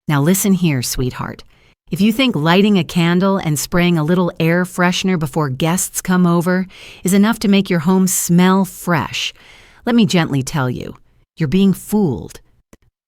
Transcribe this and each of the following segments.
Now listen here, sweetheart. If you think lighting a candle and spraying a little air freshener before guests come over is enough to make your home smell fresh, let me gently tell you, you're being fooled.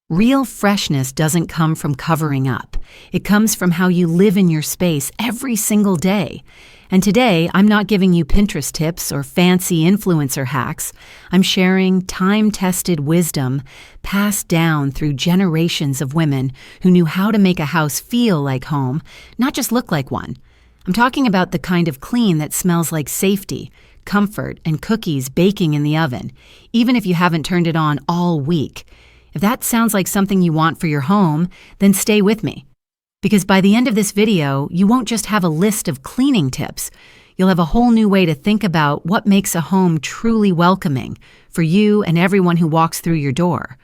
Real freshness doesn't come from covering up. It comes from how you live in your space every single day. And today, I'm not giving you Pinterest tips or fancy influencer hacks. I'm sharing time-tested wisdom passed down through generations of women who knew how to make a house feel like home, not just look like one. I'm talking about the kind of clean that smells like safety, comfort, and cookies baking in the oven, even if you haven't turned it on all week. If that sounds like something you want for your home, then stay with me. Because by the end of this video, you won't just have a list of cleaning tips. You'll have a whole new way to think about what makes a home truly welcoming for you and everyone who walks through your door.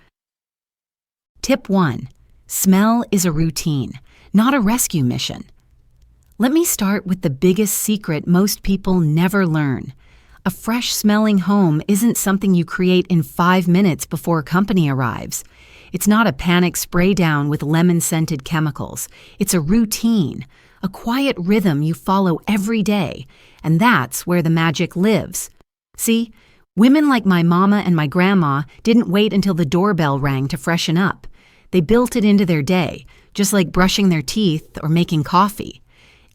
Tip 1. Smell is a routine, not a rescue mission. Let me start with the biggest secret most people never learn. A fresh-smelling home isn't something you create in 5 minutes before company arrives. It's not a panic spray down with lemon-scented chemicals. It's a routine, a quiet rhythm you follow every day, and that's where the magic lives. See, women like my mama and my grandma didn't wait until the doorbell rang to freshen up. They built it into their day, just like brushing their teeth or making coffee.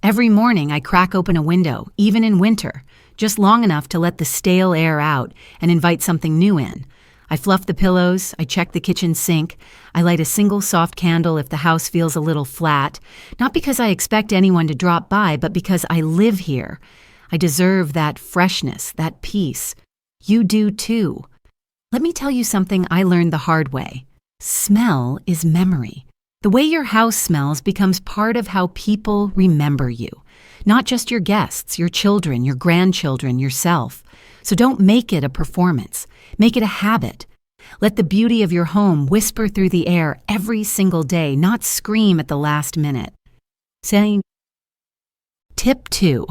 Every morning I crack open a window, even in winter, just long enough to let the stale air out and invite something new in. I fluff the pillows, I check the kitchen sink, I light a single soft candle if the house feels a little flat, not because I expect anyone to drop by, but because I live here. I deserve that freshness, that peace. You do too. Let me tell you something I learned the hard way. Smell is memory. The way your house smells becomes part of how people remember you. Not just your guests, your children, your grandchildren, yourself. So don't make it a performance. Make it a habit. Let the beauty of your home whisper through the air every single day, not scream at the last minute. Tip 2.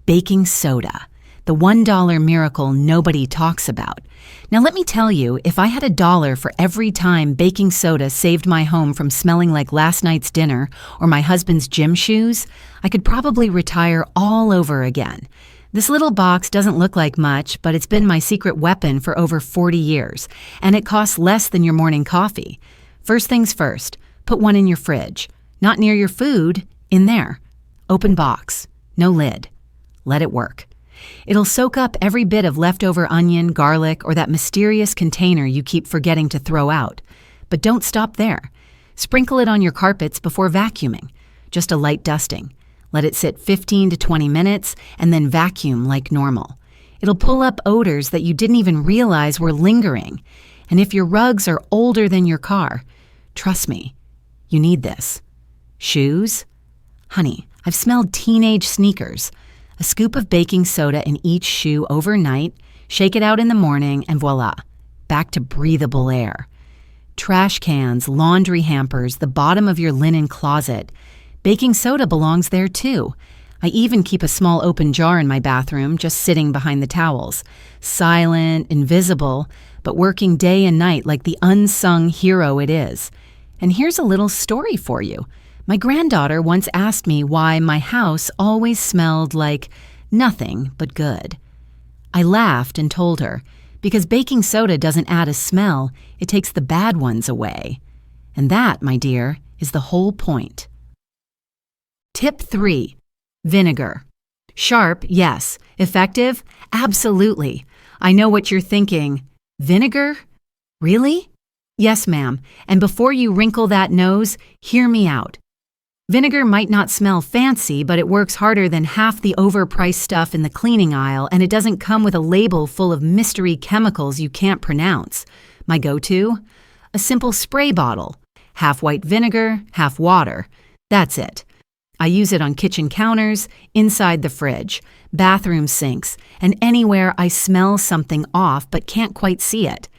Baking soda. The $1 miracle nobody talks about. Now let me tell you, if I had $1 for every time baking soda saved my home from smelling like last night's dinner or my husband's gym shoes, I could probably retire all over again. This little box doesn't look like much, but it's been my secret weapon for over 40 years, and it costs less than your morning coffee. First things first, put one in your fridge. Not near your food, in there. Open box, no lid. Let it work. It'll soak up every bit of leftover onion, garlic, or that mysterious container you keep forgetting to throw out. But don't stop there. Sprinkle it on your carpets before vacuuming. Just a light dusting. Let it sit 15 to 20 minutes and then vacuum like normal. It'll pull up odors that you didn't even realize were lingering. And if your rugs are older than your car, trust me, you need this. Shoes? Honey, I've smelled teenage sneakers. A scoop of baking soda in each shoe overnight, shake it out in the morning, and voila, back to breathable air. Trash cans, laundry hampers, the bottom of your linen closet. Baking soda belongs there too. I even keep a small open jar in my bathroom, just sitting behind the towels. Silent, invisible, but working day and night like the unsung hero it is. And here's a little story for you. My granddaughter once asked me why my house always smelled like nothing but good. I laughed and told her, because baking soda doesn't add a smell, it takes the bad ones away. And that, my dear, is the whole point. Tip 3. Vinegar. Sharp, yes. Effective? Absolutely. I know what you're thinking. Vinegar? Really? Yes, ma'am. And before you wrinkle that nose, hear me out. Vinegar might not smell fancy, but it works harder than half the overpriced stuff in the cleaning aisle, and it doesn't come with a label full of mystery chemicals you can't pronounce. My go-to? A simple spray bottle. Half white vinegar, half water. That's it. I use it on kitchen counters, inside the fridge, bathroom sinks, and anywhere I smell something off but can't quite see it.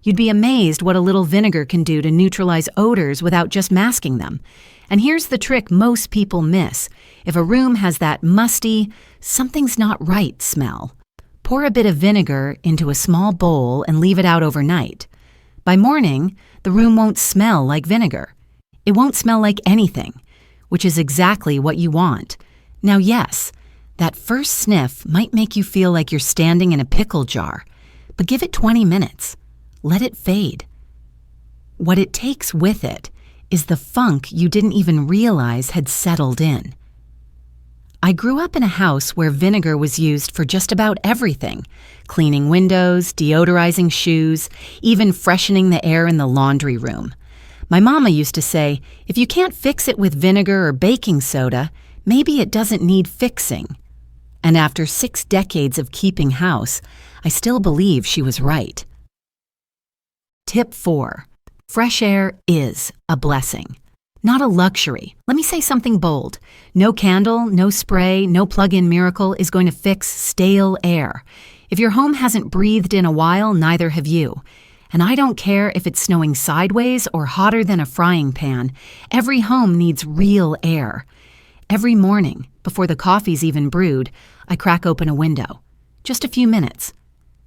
You'd be amazed what a little vinegar can do to neutralize odors without just masking them. And here's the trick most people miss. If a room has that musty, something's not right smell, pour a bit of vinegar into a small bowl and leave it out overnight. By morning, the room won't smell like vinegar. It won't smell like anything, which is exactly what you want. Now, yes, that first sniff might make you feel like you're standing in a pickle jar, but give it 20 minutes. Let it fade. What it takes with it is the funk you didn't even realize had settled in. I grew up in a house where vinegar was used for just about everything: cleaning windows, deodorizing shoes, even freshening the air in the laundry room. My mama used to say, if you can't fix it with vinegar or baking soda, maybe it doesn't need fixing. And after 6 decades of keeping house, I still believe she was right. Tip 4. Fresh air is a blessing, not a luxury. Let me say something bold. No candle, no spray, no plug-in miracle is going to fix stale air. If your home hasn't breathed in a while, neither have you. And I don't care if it's snowing sideways or hotter than a frying pan. Every home needs real air. Every morning, before the coffee's even brewed, I crack open a window. Just a few minutes.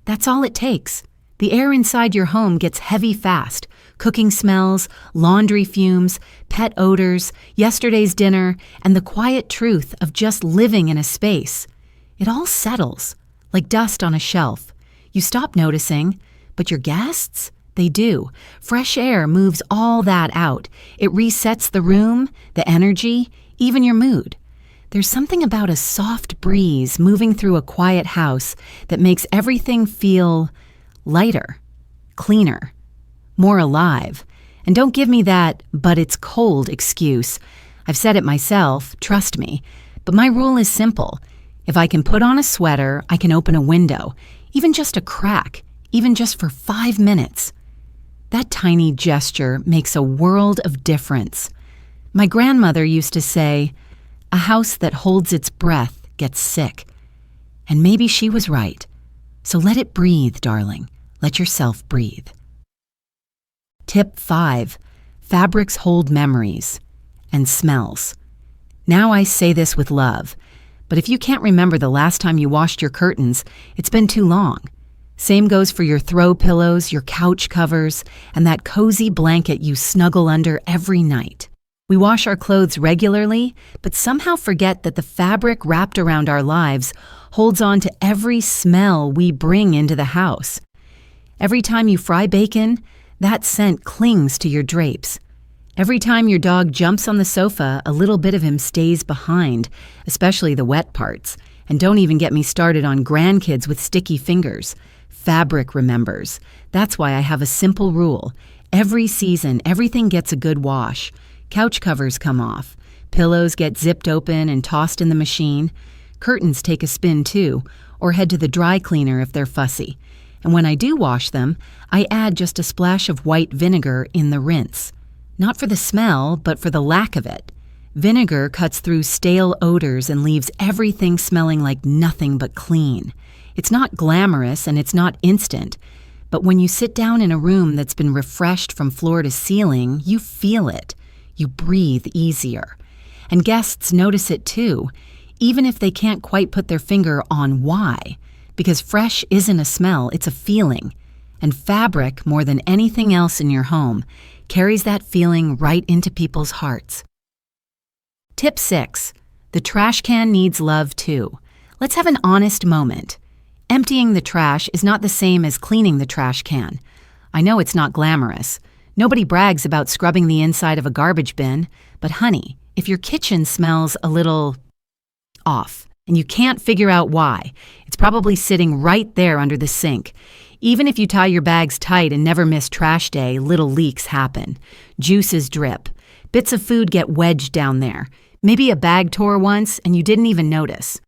That's all it takes. The air inside your home gets heavy fast. Cooking smells, laundry fumes, pet odors, yesterday's dinner, and the quiet truth of just living in a space. It all settles, like dust on a shelf. You stop noticing, but your guests? They do. Fresh air moves all that out. It resets the room, the energy, even your mood. There's something about a soft breeze moving through a quiet house that makes everything feel lighter, cleaner, more alive. And don't give me that, but it's cold excuse. I've said it myself, trust me. But my rule is simple. If I can put on a sweater, I can open a window, even just a crack, even just for 5 minutes. That tiny gesture makes a world of difference. My grandmother used to say, a house that holds its breath gets sick. And maybe she was right. So let it breathe, darling. Let yourself breathe. Tip 5. Fabrics hold memories and smells. Now I say this with love, but if you can't remember the last time you washed your curtains, it's been too long. Same goes for your throw pillows, your couch covers, and that cozy blanket you snuggle under every night. We wash our clothes regularly, but somehow forget that the fabric wrapped around our lives holds on to every smell we bring into the house. Every time you fry bacon, that scent clings to your drapes. Every time your dog jumps on the sofa, a little bit of him stays behind, especially the wet parts. And don't even get me started on grandkids with sticky fingers. Fabric remembers. That's why I have a simple rule. Every season, everything gets a good wash. Couch covers come off. Pillows get zipped open and tossed in the machine. Curtains take a spin too, or head to the dry cleaner if they're fussy. And when I do wash them, I add just a splash of white vinegar in the rinse. Not for the smell, but for the lack of it. Vinegar cuts through stale odors and leaves everything smelling like nothing but clean. It's not glamorous and it's not instant, but when you sit down in a room that's been refreshed from floor to ceiling, you feel it. You breathe easier. And guests notice it too, even if they can't quite put their finger on why. Because fresh isn't a smell, it's a feeling. And fabric, more than anything else in your home, carries that feeling right into people's hearts. Tip 6. The trash can needs love too. Let's have an honest moment. Emptying the trash is not the same as cleaning the trash can. I know it's not glamorous. Nobody brags about scrubbing the inside of a garbage bin, but honey, if your kitchen smells a little off and you can't figure out why, it's probably sitting right there under the sink. Even if you tie your bags tight and never miss trash day, little leaks happen. Juices drip. Bits of food get wedged down there. Maybe a bag tore once and you didn't even notice.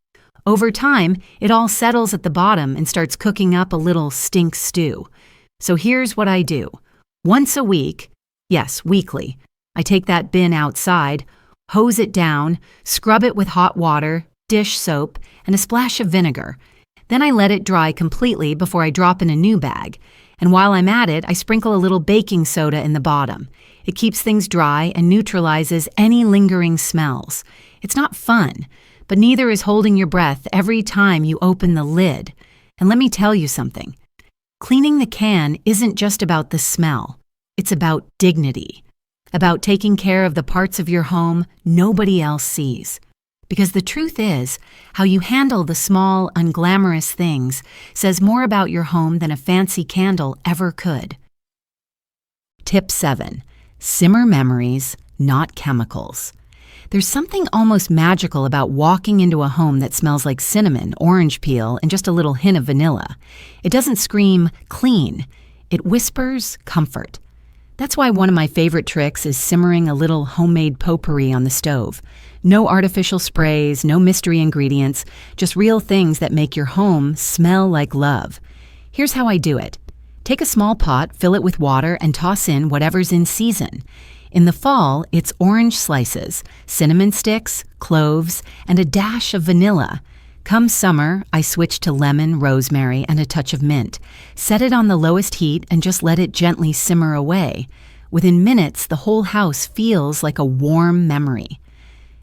Over time, it all settles at the bottom and starts cooking up a little stink stew. So here's what I do. Once a week, yes, weekly, I take that bin outside, hose it down, scrub it with hot water, dish soap, and a splash of vinegar. Then I let it dry completely before I drop in a new bag. And while I'm at it, I sprinkle a little baking soda in the bottom. It keeps things dry and neutralizes any lingering smells. It's not fun, but neither is holding your breath every time you open the lid. And let me tell you something. Cleaning the can isn't just about the smell. It's about dignity. about taking care of the parts of your home nobody else sees. Because the truth is, how you handle the small, unglamorous things says more about your home than a fancy candle ever could. Tip 7. Simmer memories, not chemicals. There's something almost magical about walking into a home that smells like cinnamon, orange peel, and just a little hint of vanilla. It doesn't scream clean. It whispers comfort. That's why one of my favorite tricks is simmering a little homemade potpourri on the stove. No artificial sprays, no mystery ingredients, just real things that make your home smell like love. Here's how I do it. Take a small pot, fill it with water, and toss in whatever's in season. In the fall, it's orange slices, cinnamon sticks, cloves, and a dash of vanilla. Come summer, I switch to lemon, rosemary, and a touch of mint. Set it on the lowest heat and just let it gently simmer away. Within minutes, the whole house feels like a warm memory.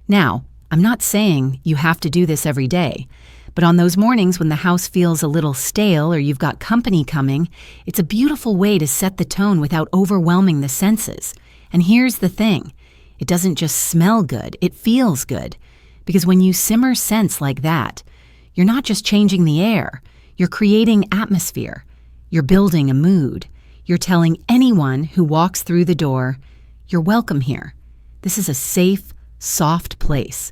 Now, I'm not saying you have to do this every day, but on those mornings when the house feels a little stale or you've got company coming, it's a beautiful way to set the tone without overwhelming the senses. And here's the thing, it doesn't just smell good, it feels good. Because when you simmer scents like that, you're not just changing the air, you're creating atmosphere, you're building a mood, you're telling anyone who walks through the door, you're welcome here. This is a safe, soft place.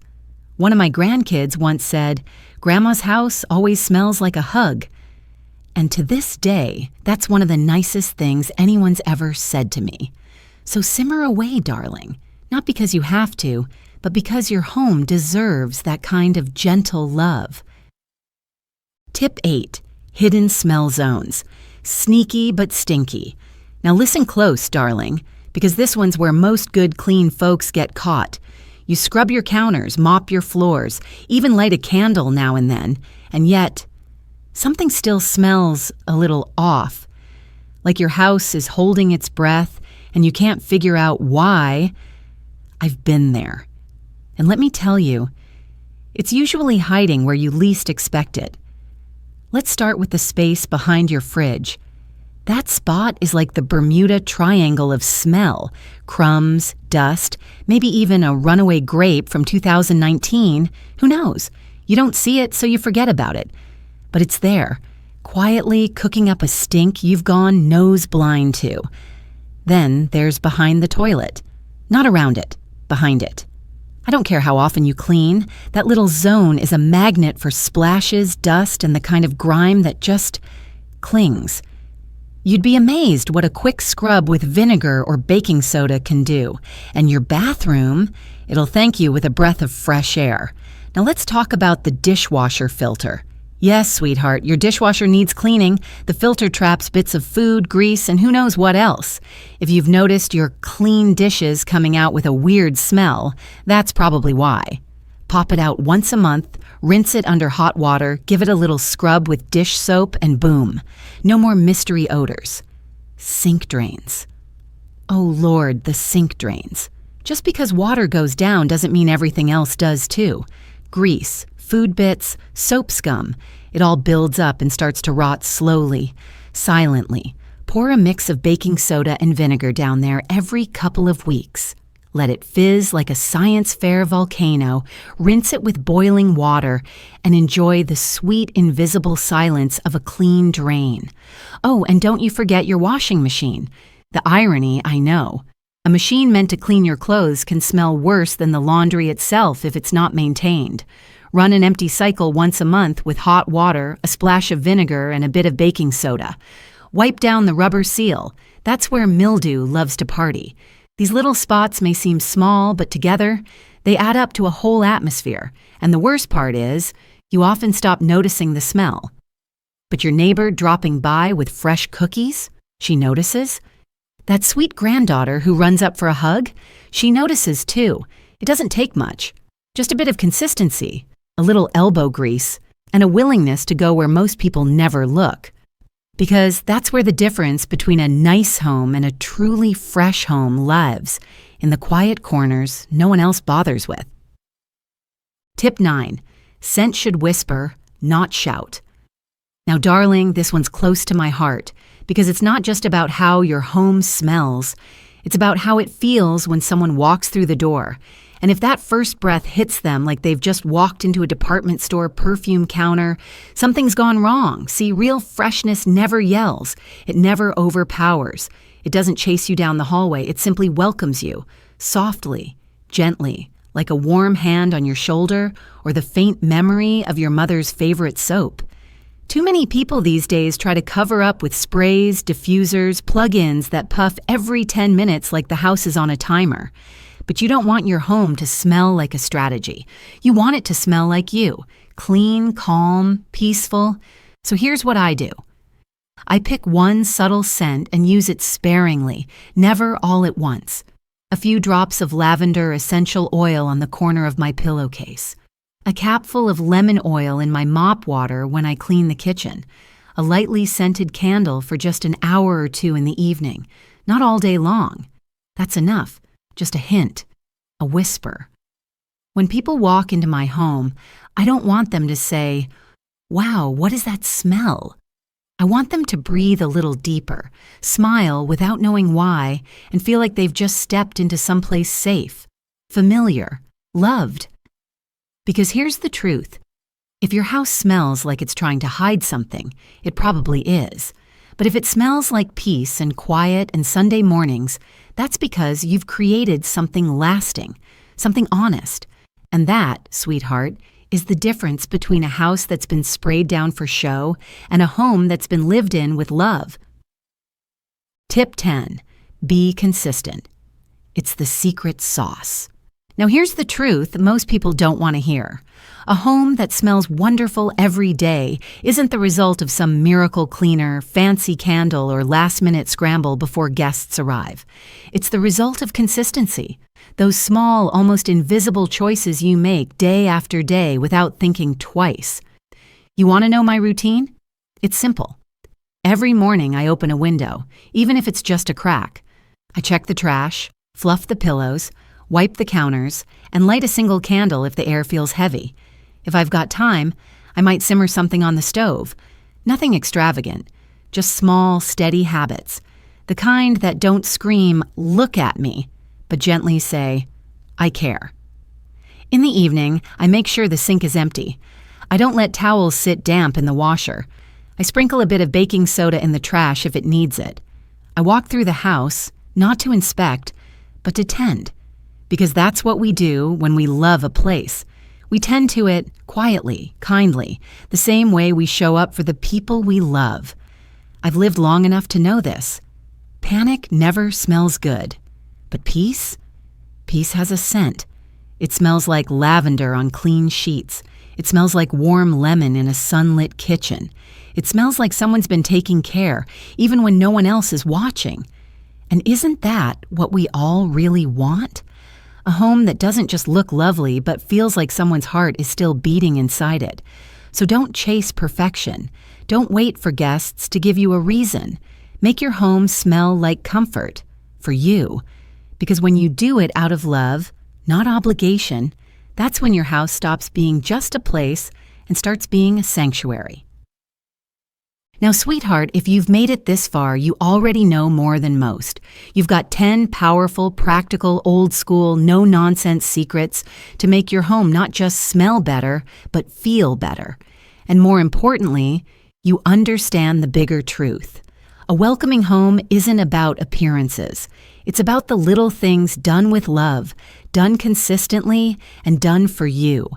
One of my grandkids once said, "Grandma's house always smells like a hug." And to this day, that's one of the nicest things anyone's ever said to me. So simmer away, darling, not because you have to, but because your home deserves that kind of gentle love. Tip 8. Hidden smell zones. Sneaky but stinky. Now listen close, darling, because this one's where most good, clean folks get caught. You scrub your counters, mop your floors, even light a candle now and then, and yet something still smells a little off. Like your house is holding its breath and you can't figure out why. I've been there. And let me tell you, it's usually hiding where you least expect it. Let's start with the space behind your fridge. That spot is like the Bermuda Triangle of smell. Crumbs, dust, maybe even a runaway grape from 2019. Who knows? You don't see it, so you forget about it. But it's there, quietly cooking up a stink you've gone nose blind to. Then there's behind the toilet. Not around it, behind it. I don't care how often you clean, that little zone is a magnet for splashes, dust, and the kind of grime that just clings. You'd be amazed what a quick scrub with vinegar or baking soda can do. And your bathroom, it'll thank you with a breath of fresh air. Now let's talk about the dishwasher filter. Yes, sweetheart, your dishwasher needs cleaning. The filter traps bits of food, grease, and who knows what else. If you've noticed your clean dishes coming out with a weird smell, that's probably why. Pop it out once a month, rinse it under hot water, give it a little scrub with dish soap, and boom. No more mystery odors. Sink drains. Oh Lord, the sink drains. Just because water goes down doesn't mean everything else does too. Grease, food bits, soap scum. It all builds up and starts to rot slowly, silently. Pour a mix of baking soda and vinegar down there every couple of weeks. Let it fizz like a science fair volcano, rinse it with boiling water, and enjoy the sweet, invisible silence of a clean drain. Oh, and don't you forget your washing machine. The irony, I know. A machine meant to clean your clothes can smell worse than the laundry itself if it's not maintained. Run an empty cycle once a month with hot water, a splash of vinegar, and a bit of baking soda. Wipe down the rubber seal. That's where mildew loves to party. These little spots may seem small, but together, they add up to a whole atmosphere. And the worst part is, you often stop noticing the smell. But your neighbor dropping by with fresh cookies, she notices. That sweet granddaughter who runs up for a hug, she notices too. It doesn't take much. Just a bit of consistency, a little elbow grease, and a willingness to go where most people never look. Because that's where the difference between a nice home and a truly fresh home lives, in the quiet corners no one else bothers with. Tip 9. Scent should whisper, not shout. Now, darling, this one's close to my heart, because it's not just about how your home smells, It's about how it feels when someone walks through the door. And if that first breath hits them like they've just walked into a department store perfume counter, something's gone wrong. See, real freshness never yells. It never overpowers. It doesn't chase you down the hallway. It simply welcomes you, softly, gently, like a warm hand on your shoulder or the faint memory of your mother's favorite soap. Too many people these days try to cover up with sprays, diffusers, plug-ins that puff every 10 minutes like the house is on a timer. But you don't want your home to smell like a strategy. You want it to smell like you, clean, calm, peaceful. So here's what I do. I pick one subtle scent and use it sparingly, never all at once. A few drops of lavender essential oil on the corner of my pillowcase. A capful of lemon oil in my mop water when I clean the kitchen. A lightly scented candle for just an hour or two in the evening. Not all day long. That's enough. Just a hint. A whisper. When people walk into my home, I don't want them to say, "Wow, what is that smell?" I want them to breathe a little deeper, smile without knowing why, and feel like they've just stepped into someplace safe, familiar, loved. Because here's the truth. If your house smells like it's trying to hide something, it probably is. But if it smells like peace and quiet and Sunday mornings, that's because you've created something lasting, something honest. And that, sweetheart, is the difference between a house that's been sprayed down for show and a home that's been lived in with love. Tip 10. Be consistent. It's the secret sauce. Now here's the truth most people don't want to hear. A home that smells wonderful every day isn't the result of some miracle cleaner, fancy candle, or last-minute scramble before guests arrive. It's the result of consistency. Those small, almost invisible choices you make day after day without thinking twice. You want to know my routine? It's simple. Every morning I open a window, even if it's just a crack. I check the trash, fluff the pillows, wipe the counters, and light a single candle if the air feels heavy. If I've got time, I might simmer something on the stove. Nothing extravagant, just small, steady habits. The kind that don't scream, "Look at me," but gently say, "I care." In the evening, I make sure the sink is empty. I don't let towels sit damp in the washer. I sprinkle a bit of baking soda in the trash if it needs it. I walk through the house, not to inspect, but to tend. Because that's what we do when we love a place. We tend to it quietly, kindly, the same way we show up for the people we love. I've lived long enough to know this. Panic never smells good. But peace? Peace has a scent. It smells like lavender on clean sheets. It smells like warm lemon in a sunlit kitchen. It smells like someone's been taking care, even when no one else is watching. And isn't that what we all really want? A home that doesn't just look lovely, but feels like someone's heart is still beating inside it. So don't chase perfection. Don't wait for guests to give you a reason. Make your home smell like comfort. For you. Because when you do it out of love, not obligation, that's when your house stops being just a place and starts being a sanctuary. Now, sweetheart, if you've made it this far, you already know more than most. You've got 10 powerful, practical, old-school, no-nonsense secrets to make your home not just smell better, but feel better. And more importantly, you understand the bigger truth. A welcoming home isn't about appearances. It's about the little things done with love, done consistently, and done for you.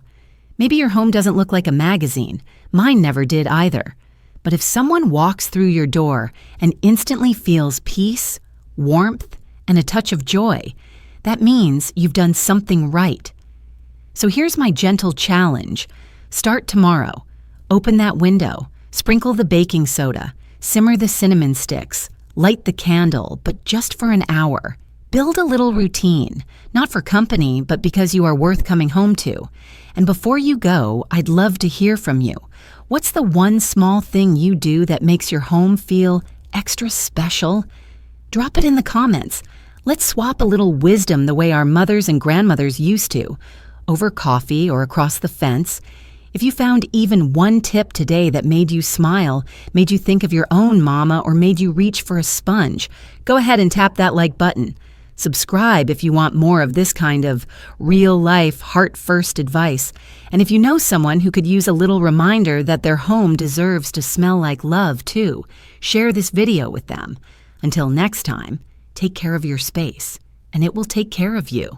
Maybe your home doesn't look like a magazine. Mine never did either. But if someone walks through your door and instantly feels peace, warmth, and a touch of joy, that means you've done something right. So here's my gentle challenge. Start tomorrow. Open that window. Sprinkle the baking soda. Simmer the cinnamon sticks. Light the candle, but just for an hour. Build a little routine, not for company, but because you are worth coming home to. And before you go, I'd love to hear from you. What's the one small thing you do that makes your home feel extra special? Drop it in the comments. Let's swap a little wisdom the way our mothers and grandmothers used to, over coffee or across the fence. If you found even one tip today that made you smile, made you think of your own mama, or made you reach for a sponge, go ahead and tap that like button. Subscribe if you want more of this kind of real-life, heart-first advice. And if you know someone who could use a little reminder that their home deserves to smell like love, too, share this video with them. Until next time, take care of your space, and it will take care of you.